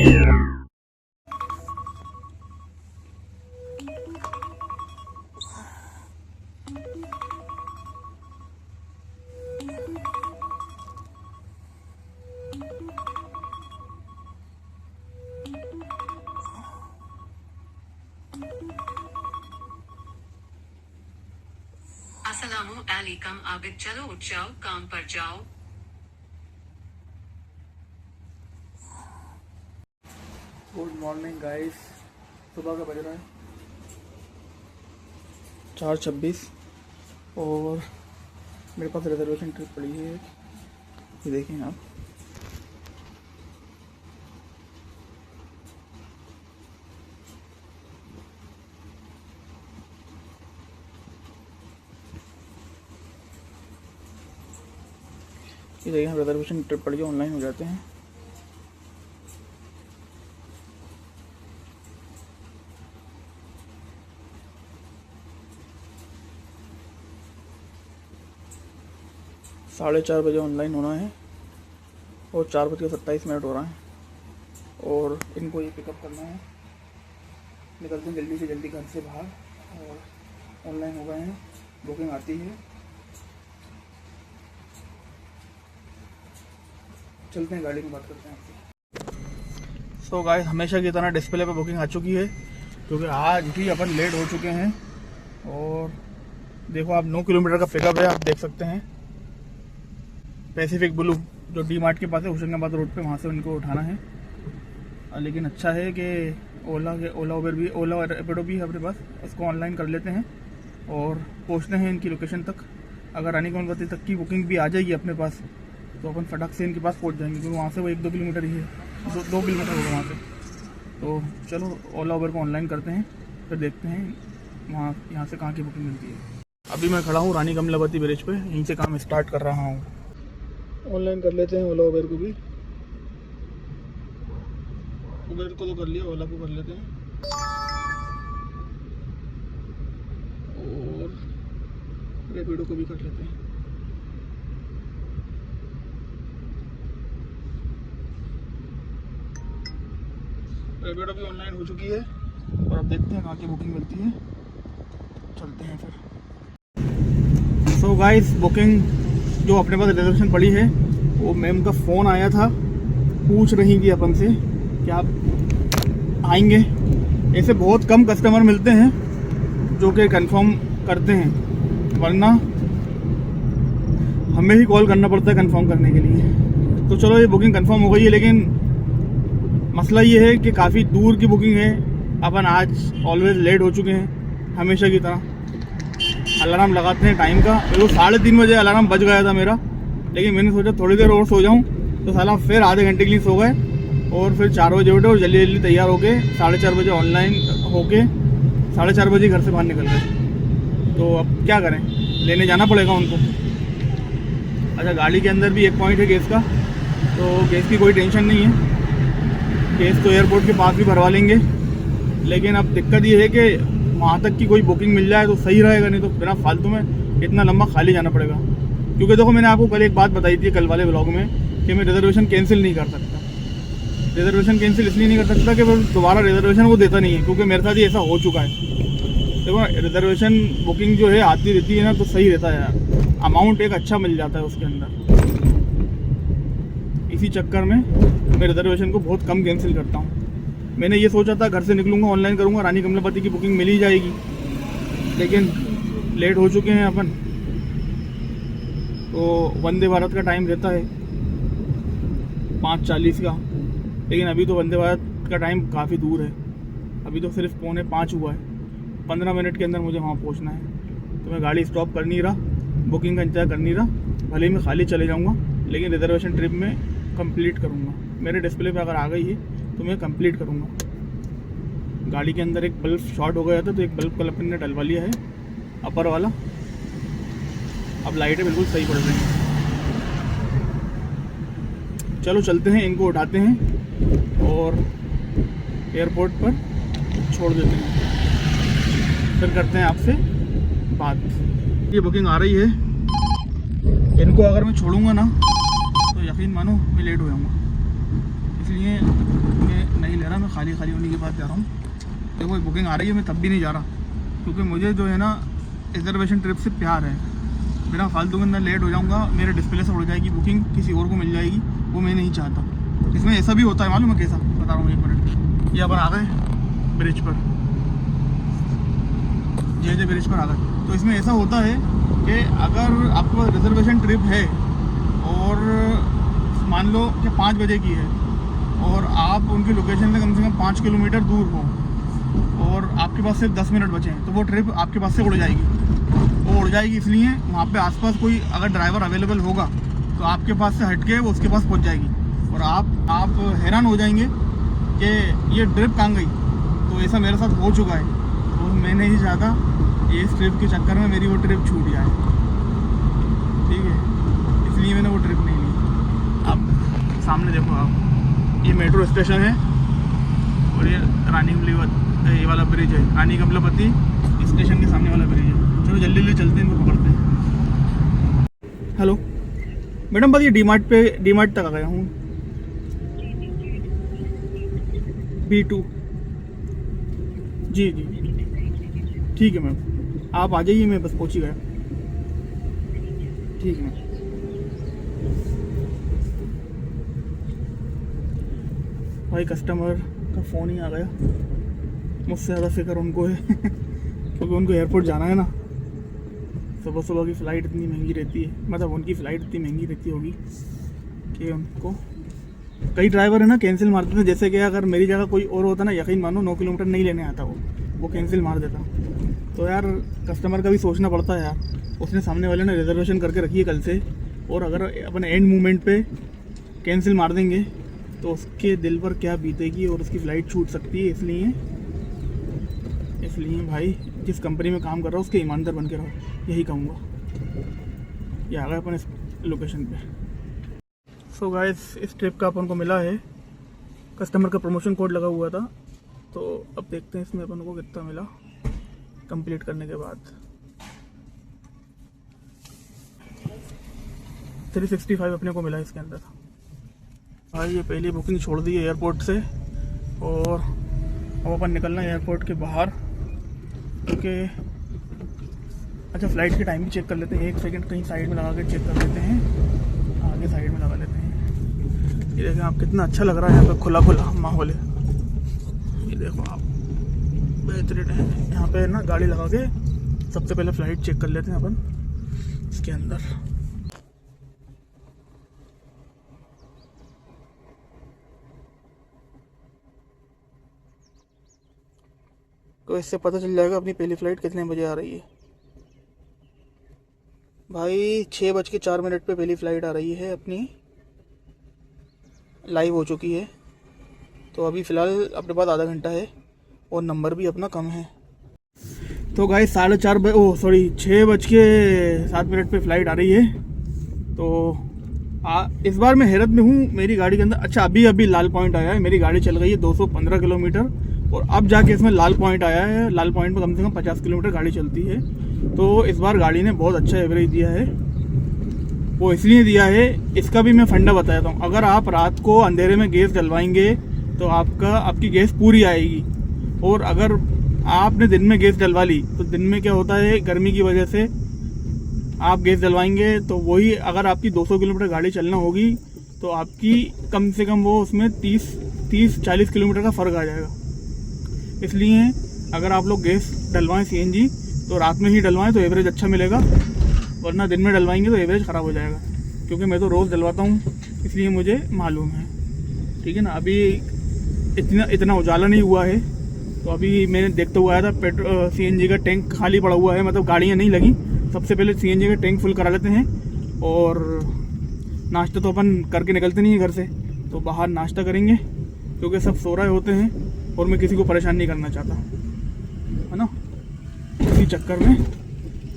अस्सलामु अलैकुम। आबिद चलो उठ जाओ, काम पर जाओ। Good morning guys. सुबह का बज रहा है 4:26 और मेरे पास रिजर्वेशन ट्रिप पड़ी है। ये देखें आप, ये देखिए रिजर्वेशन ट्रिप पड़ी है, ऑनलाइन हो जाते हैं। साढ़े 4 बजे ऑनलाइन होना है और 4:27 हो रहा है और इनको ये पिकअप करना है। निकलते हैं जल्दी से जल्दी घर से बाहर और ऑनलाइन हो गए हैं, बुकिंग आती है। चलते हैं, गाड़ी में बात करते हैं आपसे। सो गाइस, हमेशा की तरह डिस्प्ले पे बुकिंग आ चुकी है क्योंकि आज भी अपन लेट हो चुके हैं। और देखो आप 9 किलोमीटर का पिकअप है, आप देख सकते हैं। पैसिफिक ब्लू जो डी मार्ट के पास है होशंगाबाद रोड पे, वहाँ से उनको उठाना है। लेकिन अच्छा है कि ओला उबर भी, ओला और रैपिडो भी है अपने पास, इसको ऑनलाइन कर लेते हैं और पहुँचते हैं इनकी लोकेशन तक। अगर रानीगंज तक की बुकिंग भी आ जाएगी अपने पास तो अपन फटाक से इनके पास पहुँच जाएंगे क्योंकि वहाँ से वो 1-2 किलोमीटर ही है, 2 किलोमीटर होगा वहाँ से। तो चलो ओला उबर को ऑनलाइन करते हैं, फिर देखते हैं वहाँ यहाँ से कहाँ की बुकिंग मिलती है। अभी मैं खड़ा हूँ रानी कमलावती ब्रिज पे, यहीं से काम स्टार्ट कर रहा हूँ। ऑनलाइन कर लेते हैं ओला उबर को भी। उबर को तो कर लिया, ओला को कर लेते हैं और रैपिडो को भी कर लेते हैं। रैपिडो भी ऑनलाइन हो चुकी है और अब देखते हैं कहाँ की बुकिंग मिलती है, चलते हैं फिर। सो गाइस, बुकिंग जो अपने पास रिजर्वेशन पड़ी है वो मैम का फ़ोन आया था, पूछ रही थी अपन से कि आप आएंगे। ऐसे बहुत कम कस्टमर मिलते हैं जो कि कंफर्म करते हैं, वरना हमें ही कॉल करना पड़ता है कंफर्म करने के लिए। तो चलो ये बुकिंग कंफर्म हो गई है, लेकिन मसला ये है कि काफ़ी दूर की बुकिंग है। अपन आज ऑलवेज लेट हो चुके हैं हमेशा की तरह। अलार्म लगाते हैं टाइम का, वो 3:30 बजे अलार्म बज गया था मेरा, लेकिन मैंने सोचा थोड़ी देर और सो जाऊं, तो साला फिर आधे घंटे के लिए सो गए और फिर 4 बजे उठे और जल्दी जल्दी तैयार होके 4:30 बजे ऑनलाइन होके 4:30 बजे घर से बाहर निकल गए। तो अब क्या करें, लेने जाना पड़ेगा उनको। अच्छा, गाड़ी के अंदर भी एक पॉइंट है गैस का, तो गैस की कोई टेंशन नहीं है, गैस तो एयरपोर्ट के पास भी भरवा लेंगे। लेकिन अब दिक्कत ये है कि वहाँ तक की कोई बुकिंग मिल जाए तो सही रहेगा, नहीं तो बिना फालतू में इतना लंबा खाली जाना पड़ेगा। क्योंकि देखो, मैंने आपको कल एक बात बताई थी कल वाले व्लॉग में कि मैं रिजर्वेशन कैंसिल नहीं कर सकता। रिजर्वेशन कैंसिल इसलिए नहीं कर सकता कि वो दोबारा रिजर्वेशन वो देता नहीं है, क्योंकि मेरे साथ ही ऐसा हो चुका है। देखो, रिजर्वेशन बुकिंग जो है आती रहती है ना, तो सही रहता है यार, अमाउंट एक अच्छा मिल जाता है उसके अंदर। इसी चक्कर में मैं रिजर्वेशन को बहुत कम कैंसिल करता हूँ। मैंने ये सोचा था घर से निकलूँगा, ऑनलाइन करूँगा, रानी कमलापति की बुकिंग मिल ही जाएगी, लेकिन लेट हो चुके हैं अपन। तो वंदे भारत का टाइम रहता है 5:40 का, लेकिन अभी तो वंदे भारत का टाइम काफ़ी दूर है, अभी तो सिर्फ 4:45 हुआ है। 15 मिनट के अंदर मुझे वहाँ पहुँचना है। तो मैं गाड़ी स्टॉप कर नहीं रहा, बुकिंग का इंतजार कर नहीं रहा, भले ही मैं खाली चले जाऊँगा, लेकिन रिजर्वेशन ट्रिप में कंप्लीट करूँगा। मेरे डिस्प्ले पे अगर आ गई है तो मैं कंप्लीट करूँगा। गाड़ी के अंदर एक बल्ब शॉर्ट हो गया था, तो एक बल्ब कल अपन ने डलवा लिया है, अपर वाला। अब लाइटें बिल्कुल सही पड़ रही हैं। चलो चलते हैं, इनको उठाते हैं और एयरपोर्ट पर छोड़ देते हैं, फिर करते हैं आपसे बात। ये बुकिंग आ रही है, इनको अगर मैं छोड़ूंगा ना तो यकीन मानो मैं लेट हो जाऊँगा, इसलिए मैं खाली खाली होने के बाद जा रहा हूँ। देखो बुकिंग आ रही है, मैं तब भी नहीं जा रहा क्योंकि मुझे जो है ना रिजर्वेशन ट्रिप से प्यार है। बिना फालतू के अंदर लेट हो जाऊँगा, मेरे डिस्प्ले से उड़ जाएगी बुकिंग, किसी और को मिल जाएगी, वो मैं नहीं चाहता। इसमें ऐसा भी होता है, मालूम है कैसा, बता रहा हूँ 1 मिनट। ये अपन आ गए ब्रिज पर, जे ब्रिज पर आ गए। तो इसमें ऐसा होता है कि अगर आपके पास रिजर्वेशन ट्रिप है और मान लो कि 5 बजे की है और आप उनकी लोकेशन से कम 5 किलोमीटर दूर हो और आपके पास सिर्फ 10 मिनट बचे हैं, तो वो ट्रिप आपके पास से उड़ जाएगी। वो उड़ जाएगी इसलिए वहाँ पे आसपास कोई अगर ड्राइवर अवेलेबल होगा तो आपके पास से हट के वो उसके पास पहुँच जाएगी और आप हैरान हो जाएंगे कि ये ट्रिप कहाँ गई। तो ऐसा मेरे साथ हो चुका है, तो मैं नहीं चाहता ये इस ट्रिप के चक्कर में मेरी वो ट्रिप छूट जाए, ठीक है, इसलिए मैंने वो ट्रिप नहीं ली। अब सामने देखो आप, ये मेट्रो स्टेशन है और ये रानी कमलापति, ये वाला ब्रिज है, रानी कमलापति स्टेशन के सामने वाला ब्रिज है। चलो जल्दी जल्दी चलते हैं, इनको पकड़ते हैं। हेलो मैडम, बस ये डी-मार्ट तक आ गया हूँ, B2। जी जी ठीक है मैम, आप आ जाइए, मैं बस पहुँच ही गया। ठीक है। भाई कस्टमर का फ़ोन ही आ गया, मुझसे ज़्यादा फिक्र उनको है क्योंकि उनको एयरपोर्ट जाना है ना। सुबह सुबह की फ़्लाइट इतनी महंगी रहती है, मतलब उनकी फ़्लाइट इतनी महंगी रहती होगी कि उनको कई ड्राइवर है ना कैंसिल मार देते हैं। जैसे कि अगर मेरी जगह कोई और होता ना, यकीन मानो 9 किलोमीटर नहीं लेने आता, वो कैंसिल मार देता। तो यार कस्टमर का भी सोचना पड़ता है यार, उसने सामने वाले ने रिजर्वेशन करके रखी है कल से, और अगर अपने एंड मोमेंट पे कैंसिल मार देंगे तो उसके दिल पर क्या बीतेगी और उसकी फ़्लाइट छूट सकती है। इसलिए भाई जिस कंपनी में काम कर रहा हो उसके ईमानदार बन के रहो, यही कहूँगा। ये आ गए अपन इस लोकेशन पे। सो गाइस, इस ट्रिप का अपन को मिला है, कस्टमर का प्रमोशन कोड लगा हुआ था, तो अब देखते हैं इसमें अपन को कितना मिला कंप्लीट करने के बाद। 365 अपने को मिला इसके अंदर। भाई ये पहली बुकिंग छोड़ दी है एयरपोर्ट से और अब अपन निकलना है एयरपोर्ट के बाहर, क्योंकि अच्छा फ्लाइट के टाइम भी चेक कर लेते हैं। 1 सेकंड कहीं साइड में लगा के चेक कर लेते हैं, आगे साइड में लगा लेते हैं। ये देखें आप, कितना अच्छा लग रहा है यहाँ पे, खुला खुला माहौल है। ये देखो आप, बेहतरीन है। यहाँ पे ना गाड़ी लगा के सबसे पहले फ़्लाइट चेक कर लेते हैं अपन इसके अंदर। तो इससे पता चल जाएगा अपनी पहली फ़्लाइट कितने बजे आ रही है। भाई 6:04 पे पहली फ़्लाइट आ रही है अपनी, लाइव हो चुकी है। तो अभी फ़िलहाल अपने पास आधा घंटा है और नंबर भी अपना कम है। तो गाइस 6:07 पे फ़्लाइट आ रही है। तो इस बार मैं हैरत में हूँ मेरी गाड़ी के अंदर। अच्छा अभी लाल पॉइंट आया है, मेरी गाड़ी चल गई है 215 किलोमीटर और अब जाके इसमें लाल पॉइंट आया है। लाल पॉइंट पर कम से कम 50 किलोमीटर गाड़ी चलती है। तो इस बार गाड़ी ने बहुत अच्छा एवरेज दिया है। वो इसलिए दिया है, इसका भी मैं फंडा बताता हूँ। अगर आप रात को अंधेरे में गैस डलवाएंगे तो आपकी गैस पूरी आएगी, और अगर आपने दिन में गैस डलवा ली तो दिन में क्या होता है, गर्मी की वजह से आप गैस डलवाएंगे तो वही अगर आपकी 200 किलोमीटर गाड़ी चलना होगी तो आपकी कम से कम वो उसमें 30-40 किलोमीटर का फ़र्क आ जाएगा। इसलिए अगर आप लोग गैस डलवाएं CNG तो रात में ही डलवाएं तो एवरेज अच्छा मिलेगा, वरना दिन में डलवाएंगे तो एवरेज ख़राब हो जाएगा। क्योंकि मैं तो रोज़ डलवाता हूँ, इसलिए मुझे मालूम है, ठीक है ना। अभी इतना उजाला नहीं हुआ है, तो अभी मैंने देखते हुआ आया था CNG का टैंक खाली पड़ा हुआ है, मतलब गाड़ियाँ नहीं लगी। सबसे पहले CNG का टैंक फुल करा लेते हैं, और नाश्ता तो अपन करके निकलते नहीं है घर से, तो बाहर नाश्ता करेंगे क्योंकि सब सो रहे होते हैं और मैं किसी को परेशान नहीं करना चाहता, है ना। इसी चक्कर में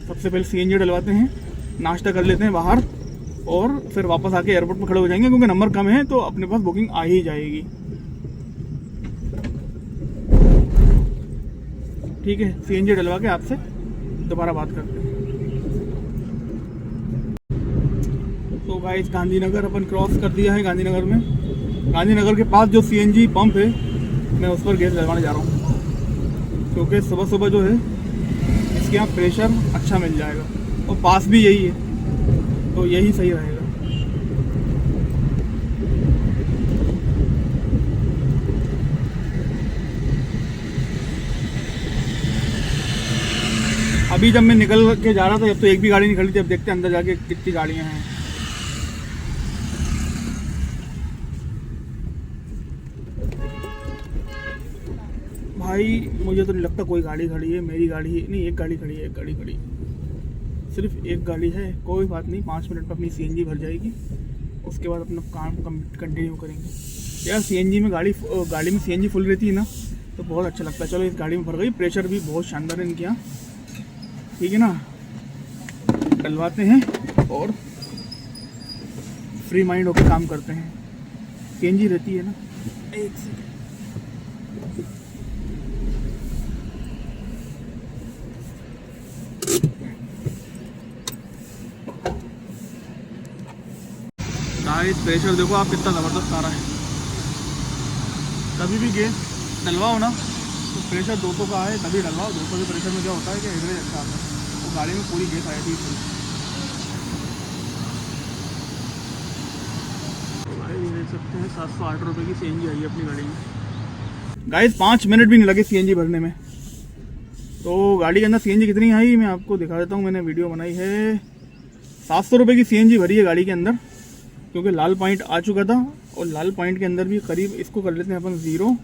सबसे पहले CNG डलवाते हैं, नाश्ता कर लेते हैं बाहर, और फिर वापस आके एयरपोर्ट पर खड़े हो जाएंगे क्योंकि नंबर कम है तो अपने पास बुकिंग आ ही जाएगी, ठीक है। CNG डलवा के आपसे दोबारा बात करते हैं। तो गाइस गांधीनगर अपन क्रॉस कर दिया है। गांधीनगर के पास जो CNG पंप है मैं उस पर गैस डलवाने जा रहा हूँ, क्योंकि सुबह सुबह जो है इसके यहाँ प्रेशर अच्छा मिल जाएगा और पास भी यही है, तो यही सही रहेगा। अभी जब मैं निकल के जा रहा था जब तो एक भी गाड़ी नहीं खड़ी थी, अब देखते हैं अंदर जाके कितनी गाड़ियाँ हैं। भाई मुझे तो नहीं लगता कोई गाड़ी खड़ी है, मेरी गाड़ी है नहीं, एक गाड़ी खड़ी है, एक गाड़ी खड़ी, सिर्फ एक गाड़ी है। कोई बात नहीं, 5 मिनट में अपनी सीएनजी भर जाएगी, उसके बाद अपना काम कंटिन्यू करेंगे। यार सीएनजी में गाड़ी में सीएनजी फुल रहती है ना तो बहुत अच्छा लगता है। चलो इस गाड़ी में भर गई, प्रेशर भी बहुत शानदार है इनके यहाँ, ठीक है ना। डलवाते हैं और फ्री माइंड होकर काम करते हैं। सीएनजी रहती है ना, एक सेकंड। गाइस प्रेशर देखो आप कितना ज़बरदस्त आ रहा है। कभी भी गैस डलवाओ ना तो प्रेशर 200 का है तभी डलवाओ। 200 के प्रेशर में क्या होता है कि एवरेज अच्छा आता है। तो गाड़ी में पूरी गैस आई थी इसमें। गाड़ी देख सकते हैं 708 रुपये की सीएनजी आई है अपनी गाड़ी में। गाइस 5 मिनट भी नहीं लगे सीएनजी भरने में। तो गाड़ी के अंदर सीएनजी कितनी आई मैं आपको दिखा देता हूँ। मैंने वीडियो बनाई है। 700 रुपये की सीएनजी भरी है गाड़ी के अंदर, क्योंकि लाल पॉइंट आ चुका था। और लाल पॉइंट के अंदर भी करीब इसको कर लेते हैं अपन 0,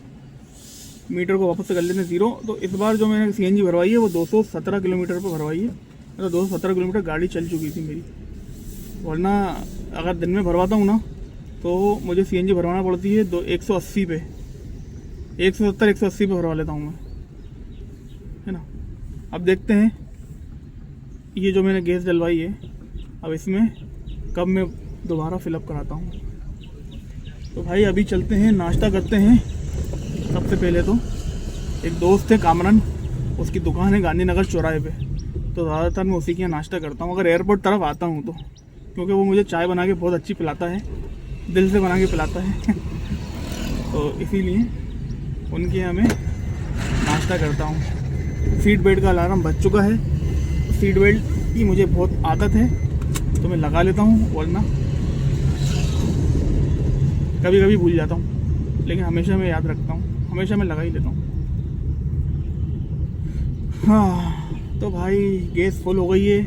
मीटर को वापस से कर लेते हैं 0। तो इस बार जो मैंने सीएनजी भरवाई है वो 217 किलोमीटर पर भरवाई है। मतलब 217 किलोमीटर गाड़ी चल चुकी थी मेरी। वरना अगर दिन में भरवाता हूँ ना तो मुझे सीएनजी भरवाना पड़ती है 180 पे, 170-180 पे भरवा लेता हूँ मैं, है ना। अब देखते हैं ये जो मैंने गैस डलवाई है अब इसमें कब मैं दोबारा फिलअप कराता हूँ। तो भाई अभी चलते हैं, नाश्ता करते हैं। सबसे पहले तो एक दोस्त है कामरान, उसकी दुकान है गांधीनगर चौराहे पे, तो ज़्यादातर मैं उसी के यहाँ नाश्ता करता हूँ अगर एयरपोर्ट तरफ आता हूँ तो, क्योंकि वो मुझे चाय बना के बहुत अच्छी पिलाता है, दिल से बना के पिलाता है। तो इसीलिए उनके यहाँ मैं नाश्ता करता हूँ। सीट बेल्ट का अलार्म बज चुका है। सीट बेल्ट की मुझे बहुत आदत है तो मैं लगा लेता हूँ, वरना कभी कभी भूल जाता हूँ, लेकिन हमेशा मैं याद रखता हूँ, हमेशा मैं लगा ही लेता हूँ। हाँ तो भाई गैस फुल हो गई है,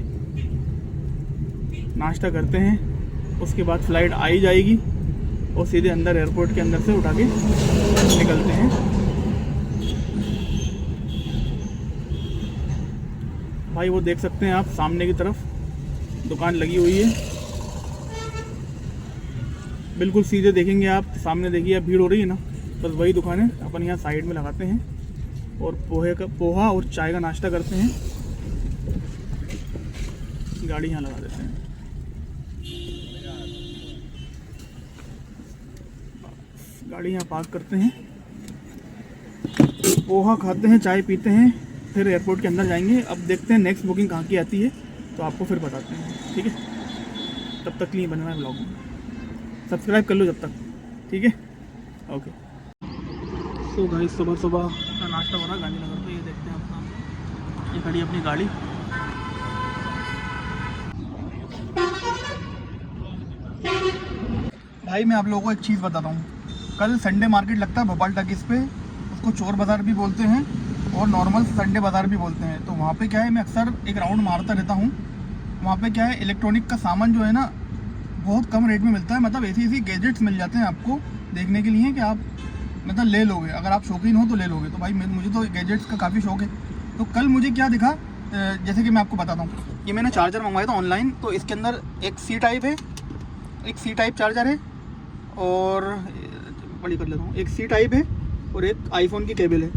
नाश्ता करते हैं, उसके बाद फ़्लाइट आ ही जाएगी और सीधे अंदर एयरपोर्ट के अंदर से उठा के निकलते हैं। भाई वो देख सकते हैं आप सामने की तरफ दुकान लगी हुई है, बिल्कुल सीधे देखेंगे आप सामने, देखिए अब भीड़ हो रही है ना, बस वही दुकान है। अपन यहाँ साइड में लगाते हैं और पोहा और चाय का नाश्ता करते हैं। गाड़ी यहाँ लगा देते हैं। गाड़ी यहाँ पार्क करते हैं, पोहा खाते हैं, चाय पीते हैं, फिर एयरपोर्ट के अंदर जाएंगे। अब देखते हैं नेक्स्ट बुकिंग कहाँ की आती है तो आपको फिर बताते हैं, ठीक है। तब तक के लिए बना है ब्लॉग, सब्सक्राइब कर लो जब तक, ठीक है, ओके। तो गाइस सुबह सुबह का नाश्ता बना गांधीनगर पे, ये देखते हैं अपना, ये खड़ी अपनी गाड़ी। भाई मैं आप लोगों को एक चीज़ बताता हूँ, कल संडे मार्केट लगता है भोपाल टाकिस पे, उसको चोर बाज़ार भी बोलते हैं और नॉर्मल संडे बाज़ार भी बोलते हैं। तो वहाँ पे क्या है, मैं अक्सर एक राउंड मारता रहता हूँ। वहाँ पे क्या है, इलेक्ट्रॉनिक का सामान जो है ना बहुत कम रेट में मिलता है। मतलब ऐसी गैजेट्स मिल जाते हैं आपको देखने के लिए कि आप मतलब ले लोगे, अगर आप शौकीन हो तो ले लोगे। तो भाई मुझे तो गैजेट्स का काफ़ी शौक है। तो कल मुझे क्या दिखा, जैसे कि मैं आपको बताता हूँ, ये मैंने चार्जर मंगवाया था ऑनलाइन। तो इसके अंदर एक सी टाइप है, एक सी टाइप चार्जर है, और बड़ी कर लेता हूँ, एक सी टाइप है और एक आईफोन की केबल है।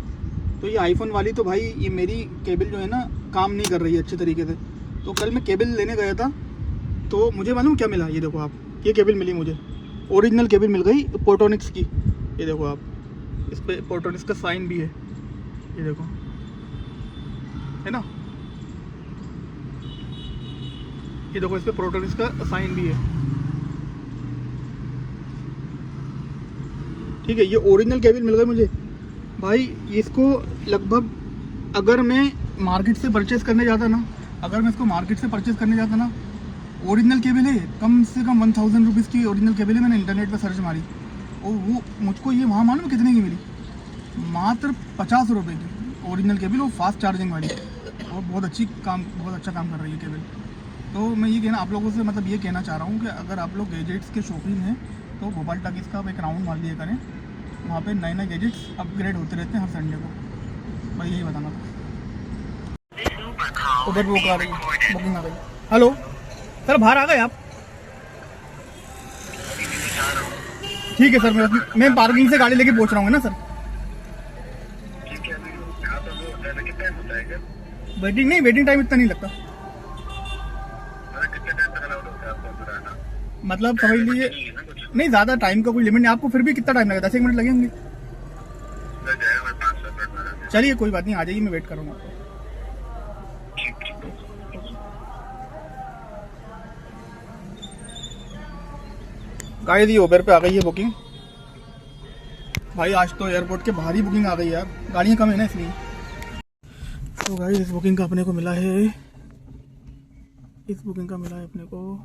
तो ये आईफोन वाली तो भाई ये मेरी केबल जो है ना काम नहीं कर रही है अच्छे तरीके से। तो कल मैं केबल लेने गया था तो मुझे मालूम क्या मिला, ये देखो आप, ये केबल मिली मुझे, ओरिजिनल केबल मिल गई पोर्टोनिक्स की। ये देखो आप, इस पर पोर्टोनिक्स का साइन भी है, ये देखो, है ना, ये देखो इस पर पोर्टोनिक्स का साइन भी है, ठीक है। ये ओरिजिनल केबल मिल गई मुझे भाई इसको लगभग अगर मैं मार्केट से परचेज़ करने जाता ना, ओरिजिनल केबल है, कम से कम 1000 रुपीज़ की ओरिजिनल केबल है। मैंने इंटरनेट पर सर्च मारी और वो मुझको ये वहाँ मालूम कितने की मिली, मात्र 50 रुपये की ओरिजिनल केबल, वो फास्ट चार्जिंग वाली, और बहुत अच्छा काम कर रही है केबल। तो मैं ये कहना आप लोगों से मतलब ये कहना चाह रहा हूँ कि अगर आप लोग गैजेट्स के शौकीन हैं तो भोपाल टॉकीज़ का एक राउंड मार लिया करें, वहाँ पे नए गैजेट्स अपग्रेड होते रहते हैं हर संडे को। भाई यही बताना था। उधर बुक आ रही है, बुकिंग आ गई। हेलो सर, बाहर आ गए आप? ठीक है सर, मैं पार्किंग से गाड़ी लेके पहुँच रहा हूँ ना सर। वेटिंग टाइम इतना नहीं लगता, मतलब समझ लीजिए नहीं, ज़्यादा टाइम का कोई लिमिट नहीं। आपको फिर भी कितना टाइम लगेगा? 10 मिनट लगेंगे? चलिए कोई बात नहीं, आ जाइए, मैं वेट करूँगा। गाइस ये उबेर पे आ गई है बुकिंग। भाई आज तो एयरपोर्ट के बाहर ही बुकिंग आ गई यार, गाड़ियाँ कम है ना इसलिए। तो गाइस इस बुकिंग का अपने को मिला है, अपने को,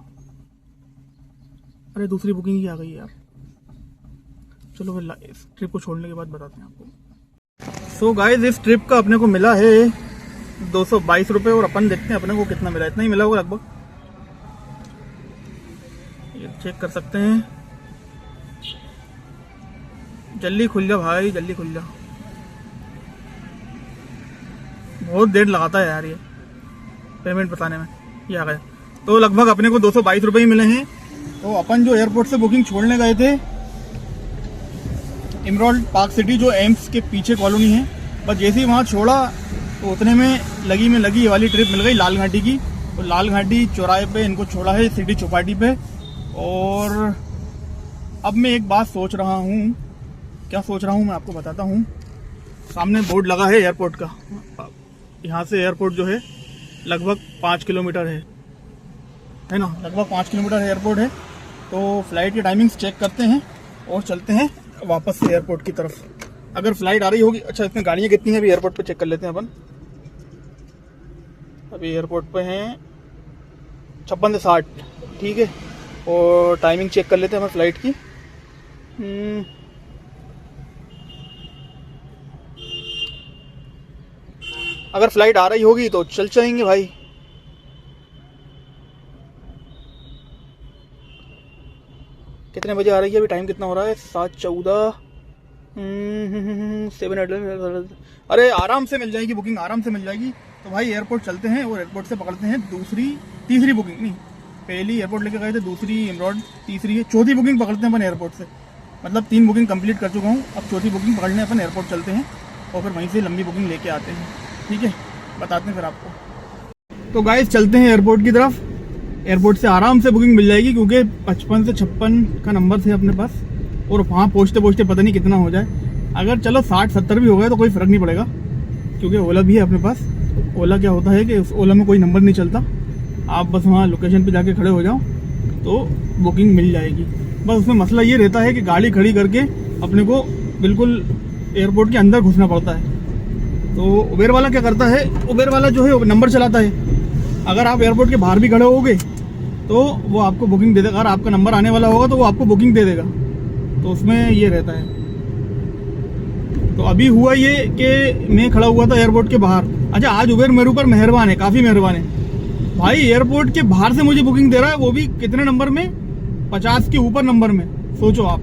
अरे दूसरी बुकिंग ही आ गई है यार। चलो मैं इस ट्रिप को छोड़ने के बाद बताते हैं आपको। सो गाइस इस ट्रिप का अपने को मिला है 222 रुपये, और अपन देखते हैं अपने को कितना मिला। इतना ही मिला होगा लगभग, ये चेक कर सकते हैं। जल्दी खुल जा भाई, जल्दी खुल जा, बहुत देर लगाता है यार ये पेमेंट बताने में। ये आ गया, तो लगभग अपने को 222 रुपये ही मिले हैं। तो अपन जो एयरपोर्ट से बुकिंग छोड़ने गए थे इमराल्ड पार्क सिटी, जो एम्स के पीछे कॉलोनी है, बस जैसे ही वहाँ छोड़ा तो उतने में लगी ये वाली ट्रिप मिल गई लाल घाटी की। तो लाल घाटी चौराहे पे इनको छोड़ा है, सिटी चौपाटी पे। और अब मैं एक बात सोच रहा हूँ, क्या सोच रहा हूँ मैं आपको बताता हूँ। सामने बोर्ड लगा है एयरपोर्ट का, यहाँ से एयरपोर्ट जो है लगभग 5 किलोमीटर है ना, लगभग 5 किलोमीटर एयरपोर्ट है। तो फ्लाइट की टाइमिंग्स चेक करते हैं और चलते हैं वापस से एयरपोर्ट की तरफ। अगर फ्लाइट आ रही होगी, अच्छा इसमें गाड़ियाँ कितनी हैं अभी एयरपोर्ट पे चेक कर लेते हैं अपन। अभी एयरपोर्ट पे हैं 56 से 60, ठीक है। और टाइमिंग चेक कर लेते हैं अपन फ्लाइट की। अगर फ्लाइट आ रही होगी तो चल जाएंगे भाई। कितने बजे आ रही है? अभी टाइम कितना हो रहा है? 7:14, 7। अरे आराम से मिल जाएगी बुकिंग, आराम से मिल जाएगी। तो भाई एयरपोर्ट चलते हैं और एयरपोर्ट से पकड़ते हैं तीसरी बुकिंग। नहीं, पहली एयरपोर्ट लेके गए थे, दूसरी इमराल्ड, तीसरी है, चौथी बुकिंग पकड़ते हैं अपन एयरपोर्ट से। मतलब 3 बुकिंग कंप्लीट कर चुका हूँ, अब चौथी बुकिंग पकड़ने अपन एयरपोर्ट चलते हैं और फिर वहीं से लंबी बुकिंग लेके आते हैं, ठीक है। बताते हैं फिर आपको। तो गाइस चलते हैं एयरपोर्ट की तरफ। एयरपोर्ट से आराम से बुकिंग मिल जाएगी, क्योंकि 55 से 56 का नंबर थे अपने पास, और वहाँ पहुँचते पता नहीं कितना हो जाए। अगर चलो 60-70 भी हो गए तो कोई फ़र्क नहीं पड़ेगा, क्योंकि ओला भी है अपने पास। ओला क्या होता है कि उस ओला में कोई नंबर नहीं चलता, आप बस वहाँ लोकेशन पे जाके खड़े हो जाओ तो बुकिंग मिल जाएगी। बस उसमें मसला ये रहता है कि गाड़ी खड़ी करके अपने को बिल्कुल एयरपोर्ट के अंदर घुसना पड़ता है। तो उबेर वाला क्या करता है, उबेर वाला जो है नंबर चलाता है। अगर आप एयरपोर्ट के बाहर भी खड़े होगे तो वो आपको बुकिंग दे देगा। अगर आपका नंबर आने वाला होगा तो वो आपको बुकिंग दे देगा। तो उसमें ये रहता है। तो अभी हुआ ये कि मैं खड़ा हुआ था एयरपोर्ट के बाहर। अच्छा, आज उबेर मेरे ऊपर मेहरबान है, काफ़ी मेहरबान है भाई। एयरपोर्ट के बाहर से मुझे बुकिंग दे रहा है, वो भी कितने नंबर में? 50 के ऊपर नंबर में। सोचो आप,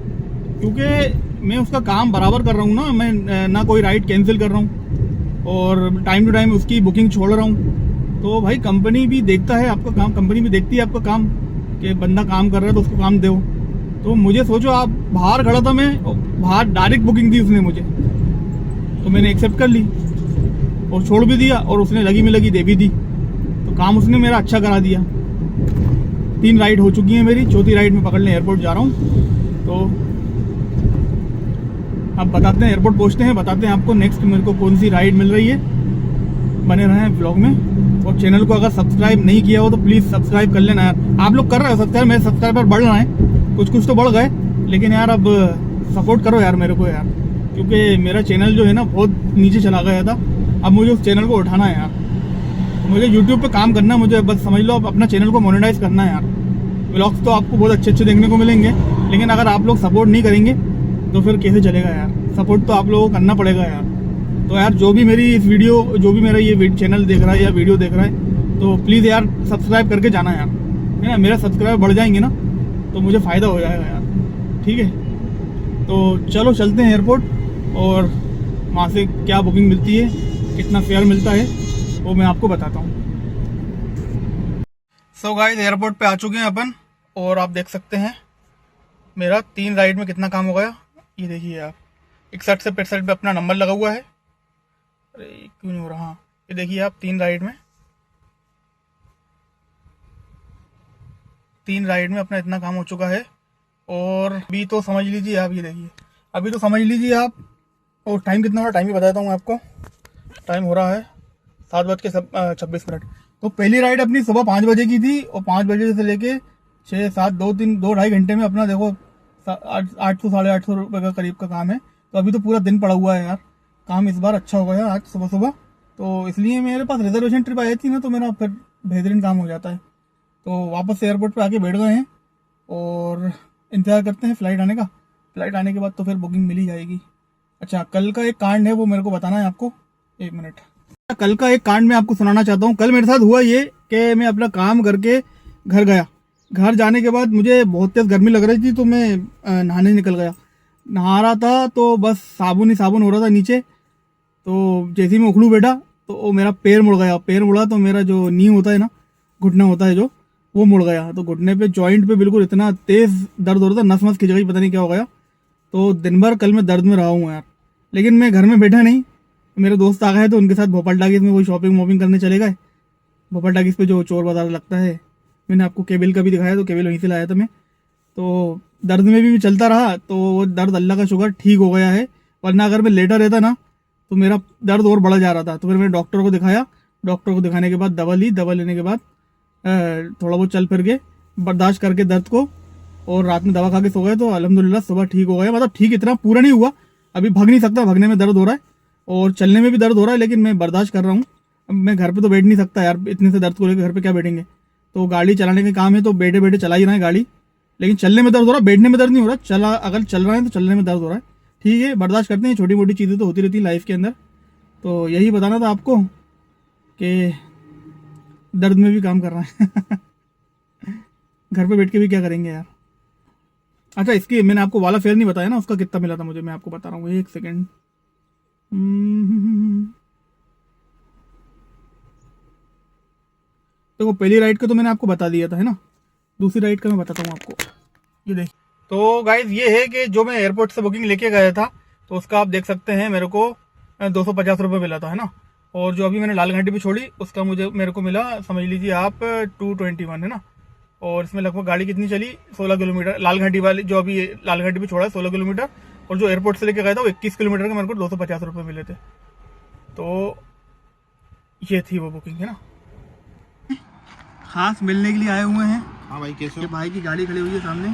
क्योंकि मैं उसका काम बराबर कर रहा हूँ ना, मैं ना कोई राइड कैंसिल कर रहा हूँ और टाइम टू टाइम उसकी बुकिंग छोड़ रहा हूँ। तो भाई कंपनी भी देखता है आपका काम, कंपनी भी देखती है आपका काम कि बंदा काम कर रहा है तो उसको काम दो। तो मुझे सोचो, आप बाहर खड़ा था मैं, बाहर डायरेक्ट बुकिंग दी उसने मुझे, तो मैंने एक्सेप्ट कर ली और छोड़ भी दिया, और उसने लगी में लगी दे भी दी। तो काम उसने मेरा अच्छा करा दिया। 3 राइड हो चुकी हैं मेरी, चौथी राइड में पकड़ने एयरपोर्ट जा रहा हूँ। तो अब बताते हैं, एयरपोर्ट पहुँचते हैं, बताते हैं आपको नेक्स्ट मेरे को कौन सी राइड मिल रही है। बने रहें ब्लॉग में, और चैनल को अगर सब्सक्राइब नहीं किया हो तो प्लीज़ सब्सक्राइब कर लेना यार। आप लोग कर रहे हो सब्सक्राइब, मेरे सब्सक्राइबर बढ़ रहे हैं, कुछ तो बढ़ गए, लेकिन यार अब सपोर्ट करो यार मेरे को यार। क्योंकि मेरा चैनल जो है ना बहुत नीचे चला गया था। अब मुझे उस चैनल को उठाना है यार। मुझे यूट्यूब पे काम करना है, मुझे बस समझ लो अपना चैनल को मोनेटाइज करना है यार। व्लॉग्स तो आपको बहुत अच्छे अच्छे देखने को मिलेंगे, लेकिन अगर आप लोग सपोर्ट नहीं करेंगे तो फिर कैसे चलेगा यार। सपोर्ट तो आप लोगों को करना पड़ेगा यार। तो यार जो भी मेरी इस वीडियो, जो भी मेरा ये चैनल देख रहा है या वीडियो देख रहा है, तो प्लीज़ यार सब्सक्राइब करके जाना यार, है ना। मेरा सब्सक्राइब बढ़ जाएंगे ना तो मुझे फ़ायदा हो जाएगा यार, ठीक है। तो चलो चलते हैं एयरपोर्ट, और वहाँ से क्या बुकिंग मिलती है, कितना फेयर मिलता है, वो मैं आपको बताता हूँ। सो गाइस, एयरपोर्ट पे आ चुके हैं अपन, और आप देख सकते हैं मेरा 3 राइड में कितना काम हो गया। ये देखिए आप, 61 से 65 पे अपना नंबर लगा हुआ है। अरे क्यों नहीं हो रहा। हाँ, ये देखिए आप 3 राइड में अपना इतना काम हो चुका है। और अभी तो समझ लीजिए आप, ये देखिए अभी तो समझ लीजिए आप। और टाइम कितना हो रहा है, टाइम भी बताता हूँ मैं आपको। टाइम हो रहा है 7:26। तो पहली राइड अपनी सुबह 5 बजे की थी, और 5 बजे से लेके 6, 7, 2-3-2-2.5 घंटे में अपना देखो 800 साढ़े 800 रुपये का करीब का काम है। तो अभी तो पूरा दिन पड़ा हुआ है यार। काम इस बार अच्छा हो गया आज सुबह सुबह, तो इसलिए मेरे पास रिजर्वेशन ट्रिप आई थी ना, तो मेरा फिर बेहतरीन काम हो जाता है। तो वापस से एयरपोर्ट पे आके बैठ गए हैं, और इंतज़ार करते हैं फ्लाइट आने का। फ्लाइट आने के बाद तो फिर बुकिंग मिल ही जाएगी। अच्छा, कल का एक कांड है, वो मेरे को बताना है आपको। 1 मिनट। कल का एक कांड मैं आपको सुनाना चाहता हूँ। कल मेरे साथ हुआ ये कि मैं अपना काम करके घर गया। घर जाने के बाद मुझे बहुत तेज़ गर्मी लग रही थी, तो मैं नहाने निकल गया। नहा रहा था तो बस साबुन ही साबुन हो रहा था नीचे। तो जैसे ही मैं उखड़ू बैठा तो मेरा पैर मुड़ गया। पैर मुड़ा तो मेरा जो नी होता है ना, घुटना होता है जो, वो मुड़ गया। तो घुटने पे जॉइंट पे बिल्कुल इतना तेज़ दर्द हो रहा था, नस वस खिंच गई, पता नहीं क्या हो गया। तो दिन भर कल मैं दर्द में रहा हूँ यार। लेकिन मैं घर में बैठा नहीं, मेरे दोस्त आ गए तो उनके साथ भोपाल टाकीज में वही शॉपिंग वॉपिंग करने चले गए। भोपाल टाकीज पे जो चोर बाजार लगता है, मैंने आपको केबिल का भी दिखाया, तो केबिल वहीं से लाया था मैं। तो दर्द में भी चलता रहा, तो वो दर्द अल्लाह का शुक्र ठीक हो गया है। वरना अगर मैं लेटा रहता ना तो मेरा दर्द और बढ़ा जा रहा था। तो फिर मैंने डॉक्टर को दिखाया। डॉक्टर को दिखाने के बाद दवा ली। दवा लेने के बाद थोड़ा बहुत चल फिर के बर्दाश्त करके दर्द को, और रात में दवा खा के सो गए। तो अल्हम्दुलिल्लाह सुबह ठीक हो गया। मतलब ठीक इतना पूरा नहीं हुआ, अभी भाग नहीं सकता, भागने में दर्द हो रहा है और चलने में भी दर्द हो रहा है, लेकिन मैं बर्दाश्त कर रहा हूँ। अब मैं घर पे तो बैठ नहीं सकता यार, इतने से दर्द को लेकर घर पे क्या बैठेंगे। तो गाड़ी चलाने का काम है, तो बैठे बैठे चला ही रहा है गाड़ी। लेकिन चलने में दर्द हो रहा है, बैठने में दर्द नहीं हो रहा। अगर चल रहा है तो चलने में दर्द हो रहा है। ठीक है, बर्दाश्त करते हैं, छोटी मोटी चीज़ें तो होती रहती है लाइफ के अंदर। तो यही बताना था आपको कि दर्द में भी काम कर रहा है। घर पे बैठ के भी क्या करेंगे यार। अच्छा, इसकी मैंने आपको वाला फेयर नहीं बताया ना, उसका कितना मिला था मुझे, मैं आपको बता रहा हूँ। 1 सेकेंड। देखो, पहली राइड का तो मैंने आपको बता दिया था, है ना। दूसरी राइड का मैं बताता हूँ आपको। ये देख, तो गाइज ये है कि जो मैं एयरपोर्ट से बुकिंग लेके गया था, तो उसका आप देख सकते हैं मेरे को 250 रुपये मिला था, है ना। और जो अभी मैंने लाल घाटी पे छोड़ी, उसका मेरे को मिला, समझ लीजिए आप 221, है ना। और इसमें लगभग गाड़ी कितनी चली, 16 किलोमीटर। लाल घाटी वाली जो अभी लाल घाटी पे छोड़ा है 16 किलोमीटर, और जो एयरपोर्ट से लेके गया था वो 21 किलोमीटर के मेरे को 250 रुपये मिले थे। तो ये थी वो बुकिंग, है ना। खास मिलने के लिए आए हुए हैं। हाँ भाई, कैसे हो? भाई की गाड़ी खड़ी हुई है सामने,